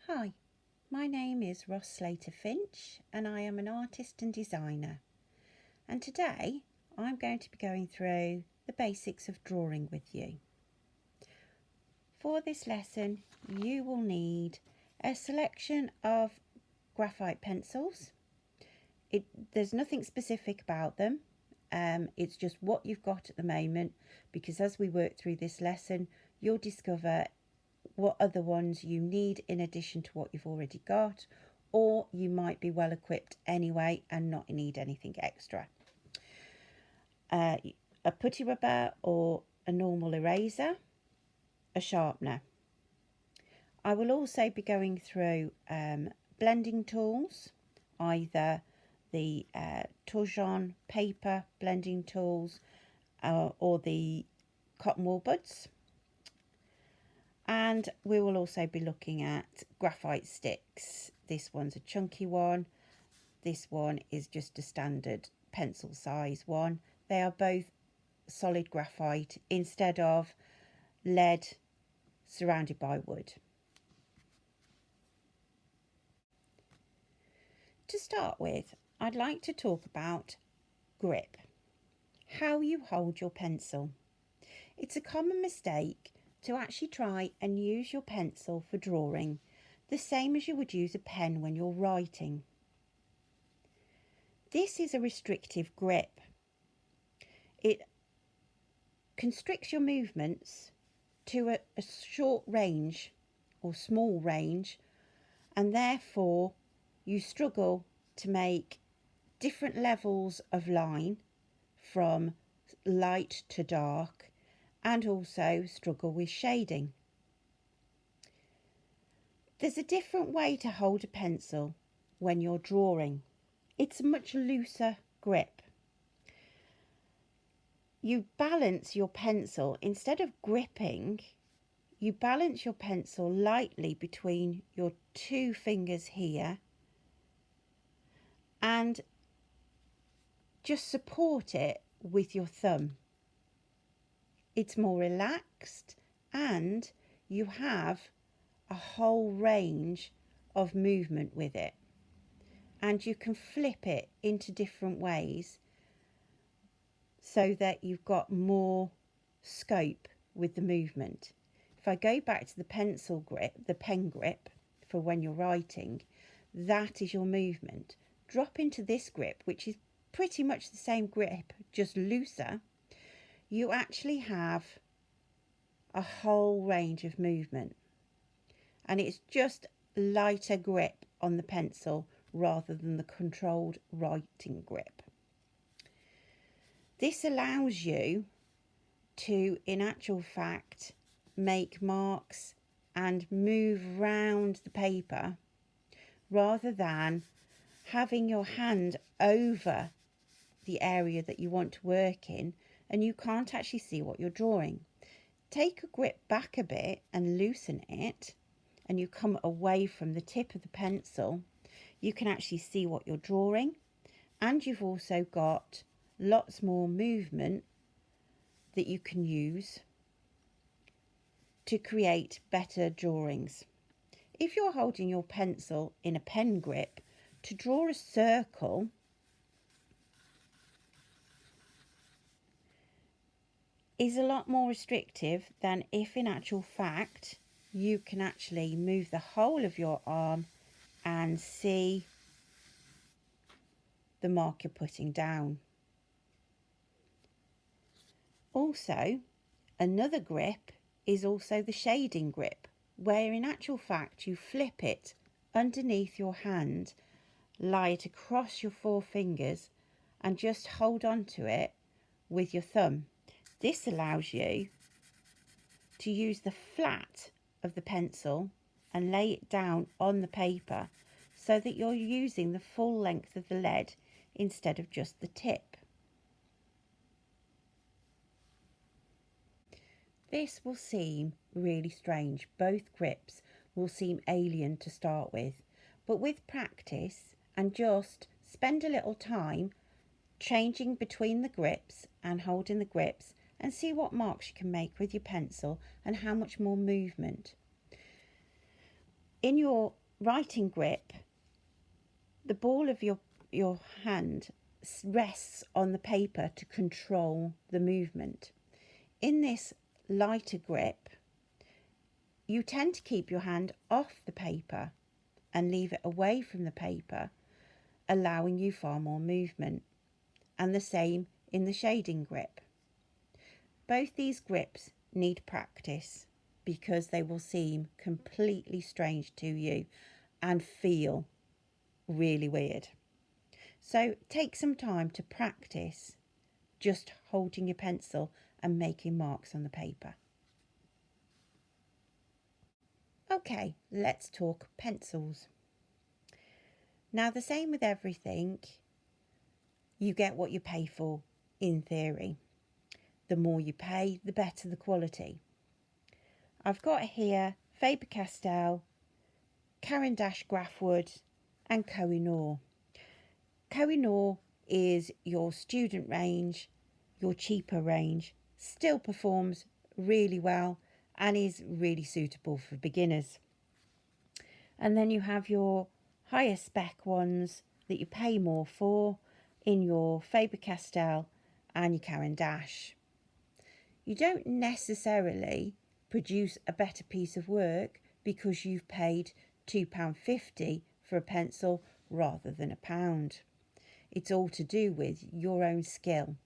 Hi, my name is Ross Slater-Finch and I am an artist and designer. And today I'm going to be going through the basics of drawing with you. For this lesson, you will need a selection of graphite pencils. There's nothing specific about them. It's just what you've got at the moment, because as we work through this lesson, you'll discover what other ones you need in addition to what you've already got, or you might be well equipped anyway and not need anything extra. A putty rubber or a normal eraser, a sharpener. I will also be going through blending tools, either the Toujon paper blending tools or the cotton wool buds. And we will also be looking at graphite sticks. This one's a chunky one. This one is just a standard pencil size one. They are both solid graphite instead of lead surrounded by wood. To start with, I'd like to talk about grip, how you hold your pencil. It's a common mistake to actually try and use your pencil for drawing, the same as you would use a pen when you're writing. This is a restrictive grip. It constricts your movements to a short range or small range, and therefore you struggle to make different levels of line from light to dark, and also struggle with shading. There's a different way to hold a pencil when you're drawing. It's a much looser grip. You balance your pencil, instead of gripping, you balance your pencil lightly between your two fingers here and just support it with your thumb. It's more relaxed and you have a whole range of movement with it, and you can flip it into different ways so that you've got more scope with the movement. If I go back to the pencil grip, the pen grip for when you're writing, that is your movement. Drop into this grip, which is pretty much the same grip, just looser. You actually have a whole range of movement, and it's just lighter grip on the pencil rather than the controlled writing grip. This allows you to, in actual fact, make marks and move round the paper rather than having your hand over the area that you want to work in and you can't actually see what you're drawing. Take a grip back a bit and loosen it, and you come away from the tip of the pencil. You can actually see what you're drawing, and you've also got lots more movement that you can use to create better drawings. If you're holding your pencil in a pen grip, to draw a circle is a lot more restrictive than if in actual fact you can actually move the whole of your arm and see the mark you're putting down. Also, another grip is also the shading grip, where in actual fact you flip it underneath your hand, lie it across your four fingers and just hold on to it with your thumb. This allows you to use the flat of the pencil and lay it down on the paper so that you're using the full length of the lead instead of just the tip. This will seem really strange. Both grips will seem alien to start with, but with practice and just spend a little time changing between the grips and holding the grips, and see what marks you can make with your pencil and how much more movement. in your writing grip, the ball of your hand rests on the paper to control the movement. In this lighter grip, you tend to keep your hand off the paper and leave it away from the paper, allowing you far more movement. And the same in the shading grip. Both these grips need practice because they will seem completely strange to you and feel really weird. So take some time to practice just holding your pencil and making marks on the paper. Okay, let's talk pencils. Now, the same with everything, you get what you pay for in theory. The more you pay, the better the quality. I've got here Faber-Castell, Caran d'Ache Grafwood and Koh-I-Noor. Koh-I-Noor is your student range, your cheaper range, still performs really well and is really suitable for beginners. And then you have your higher spec ones that you pay more for in your Faber-Castell and your Caran d'Ache. You don't necessarily produce a better piece of work because you've paid £2.50 for a pencil rather than £1. It's all to do with your own skill.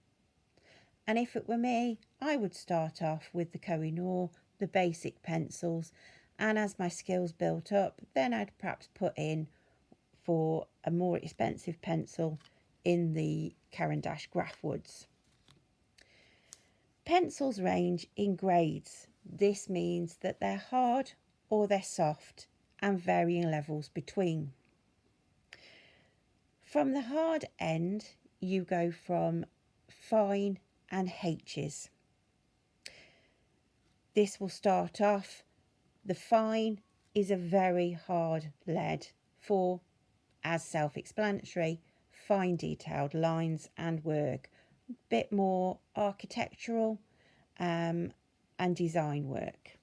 And if it were me, I would start off with the Koh-I-Noor, the basic pencils, and as my skills built up, then I'd perhaps put in for a more expensive pencil in the Caran d'Ache Grafwoods. Pencils range in grades. This means that they're hard or they're soft and varying levels between. From the hard end, you go from fine and H's. This will start off, the fine is a very hard lead for, as self-explanatory, fine detailed lines and work, a bit more architectural and design work.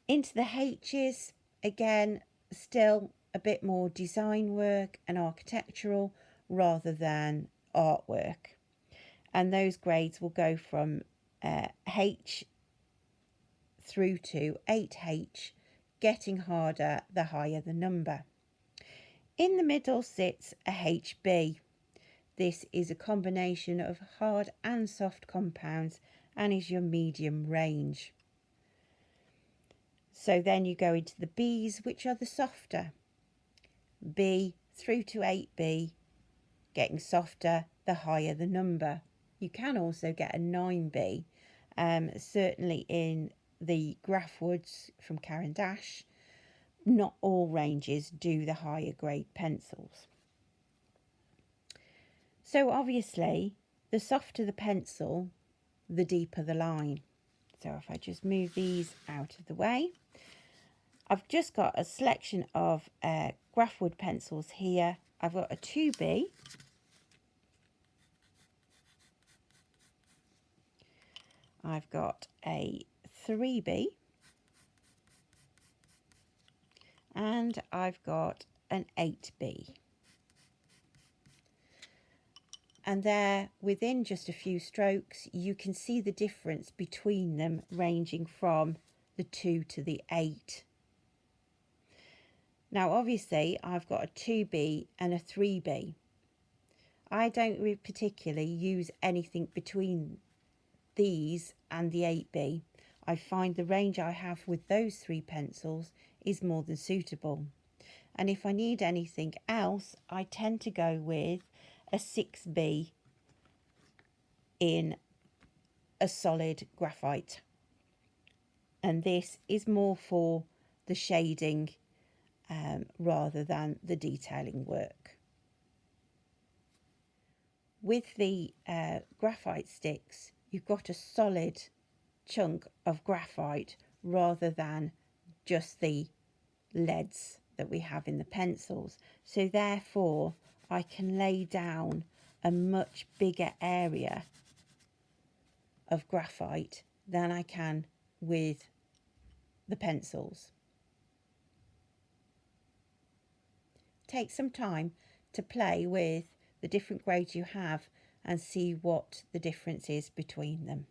Into the H's, again, still a bit more design work and architectural rather than artwork. And those grades will go from H through to 8H, getting harder the higher the number. In the middle sits a HB. This is a combination of hard and soft compounds and is your medium range. So then you go into the B's, which are the softer. B through to 8B, getting softer the higher the number. You can also get a 9B, certainly in the Grafwoods from Caran d'Ache. Not all ranges do the higher grade pencils. So obviously, the softer the pencil, the deeper the line. So if I just move these out of the way, I've just got a selection of Grafwood pencils here. I've got a 2B, I've got a 3B, and I've got an 8B. And there, within just a few strokes, you can see the difference between them ranging from the 2 to the 8. Now, obviously, I've got a 2B and a 3B. I don't particularly use anything between these and the 8B. I find the range I have with those three pencils is more than suitable. And if I need anything else, I tend to go with a 6B in a solid graphite. And this is more for the shading rather than the detailing work. With the graphite sticks, you've got a solid chunk of graphite rather than just the leads that we have in the pencils. So therefore, I can lay down a much bigger area of graphite than I can with the pencils. take some time to play with the different grades you have and see what the difference is between them.